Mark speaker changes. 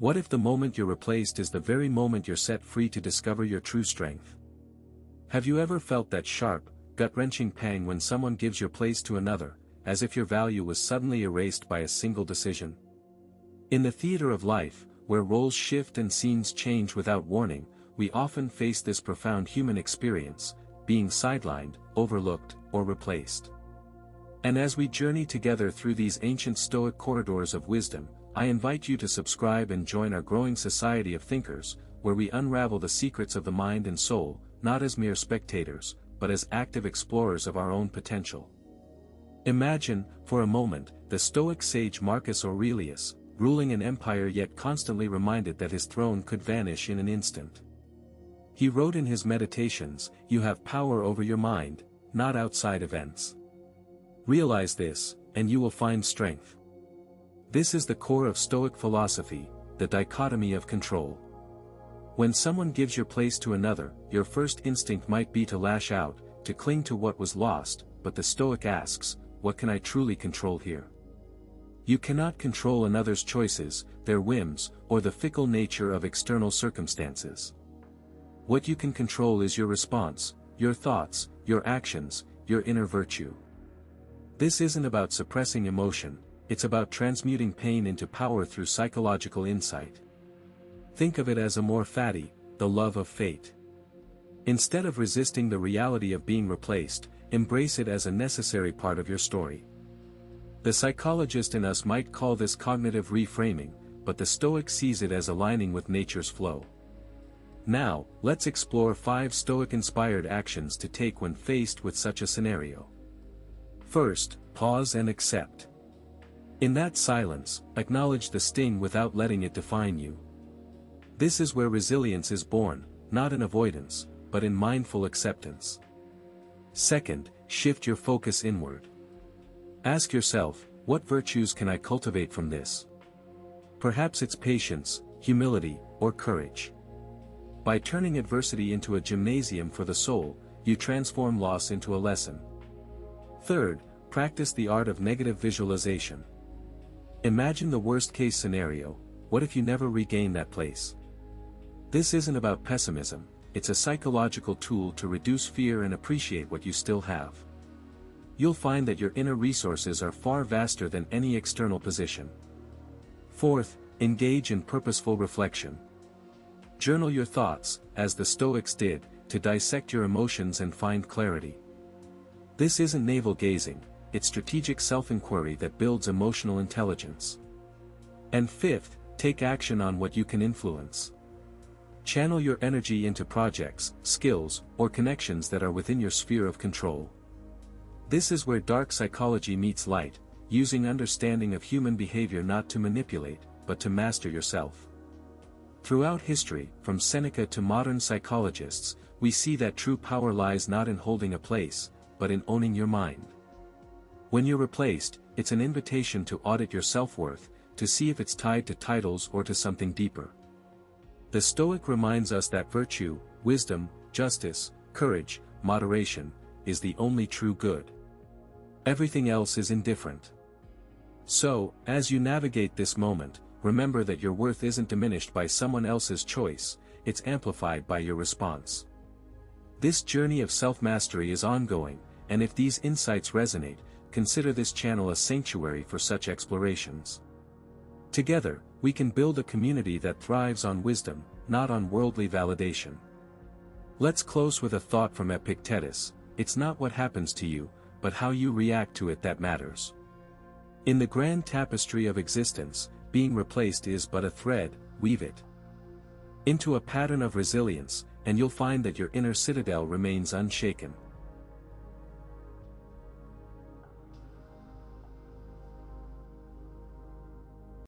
Speaker 1: What if the moment you're replaced is the very moment you're set free to discover your true strength? Have you ever felt that sharp, gut-wrenching pang when someone gives your place to another, as if your value was suddenly erased by a single decision? In the theater of life, where roles shift and scenes change without warning, we often face this profound human experience, being sidelined, overlooked, or replaced. And as we journey together through these ancient Stoic corridors of wisdom, I invite you to subscribe and join our growing society of thinkers, where we unravel the secrets of the mind and soul, not as mere spectators, but as active explorers of our own potential. Imagine, for a moment, the Stoic sage Marcus Aurelius, ruling an empire yet constantly reminded that his throne could vanish in an instant. He wrote in his Meditations, "You have power over your mind, not outside events. Realize this, and you will find strength." This is the core of Stoic philosophy, the dichotomy of control. When someone gives your place to another, your first instinct might be to lash out, to cling to what was lost, but the Stoic asks, what can I truly control here? You cannot control another's choices, their whims, or the fickle nature of external circumstances. What you can control is your response, your thoughts, your actions, your inner virtue. This isn't about suppressing emotion, it's about transmuting pain into power through psychological insight. Think of it as amor fati, the love of fate. Instead of resisting the reality of being replaced, embrace it as a necessary part of your story. The psychologist in us might call this cognitive reframing, but the Stoic sees it as aligning with nature's flow. Now, let's explore 5 Stoic-inspired actions to take when faced with such a scenario. First, pause and accept. In that silence, acknowledge the sting without letting it define you. This is where resilience is born, not in avoidance, but in mindful acceptance. Second, shift your focus inward. Ask yourself, what virtues can I cultivate from this? Perhaps it's patience, humility, or courage. By turning adversity into a gymnasium for the soul, you transform loss into a lesson. Third, practice the art of negative visualization. Imagine the worst-case scenario, what if you never regain that place? This isn't about pessimism, it's a psychological tool to reduce fear and appreciate what you still have. You'll find that your inner resources are far vaster than any external position. Fourth, engage in purposeful reflection. Journal your thoughts, as the Stoics did, to dissect your emotions and find clarity. This isn't navel-gazing, it's strategic self-inquiry that builds emotional intelligence. And fifth, take action on what you can influence. Channel your energy into projects, skills, or connections that are within your sphere of control. This is where dark psychology meets light, using understanding of human behavior not to manipulate, but to master yourself. Throughout history, from Seneca to modern psychologists, we see that true power lies not in holding a place, but in owning your mind. When you're replaced, it's an invitation to audit your self-worth, to see if it's tied to titles or to something deeper. The Stoic reminds us that virtue, wisdom, justice, courage, moderation, is the only true good. Everything else is indifferent. So, as you navigate this moment, remember that your worth isn't diminished by someone else's choice, it's amplified by your response. This journey of self-mastery is ongoing, and if these insights resonate, consider this channel a sanctuary for such explorations. Together, we can build a community that thrives on wisdom, not on worldly validation. Let's close with a thought from Epictetus: it's not what happens to you, but how you react to it that matters. In the grand tapestry of existence, being replaced is but a thread. Weave it into a pattern of resilience, and you'll find that your inner citadel remains unshaken.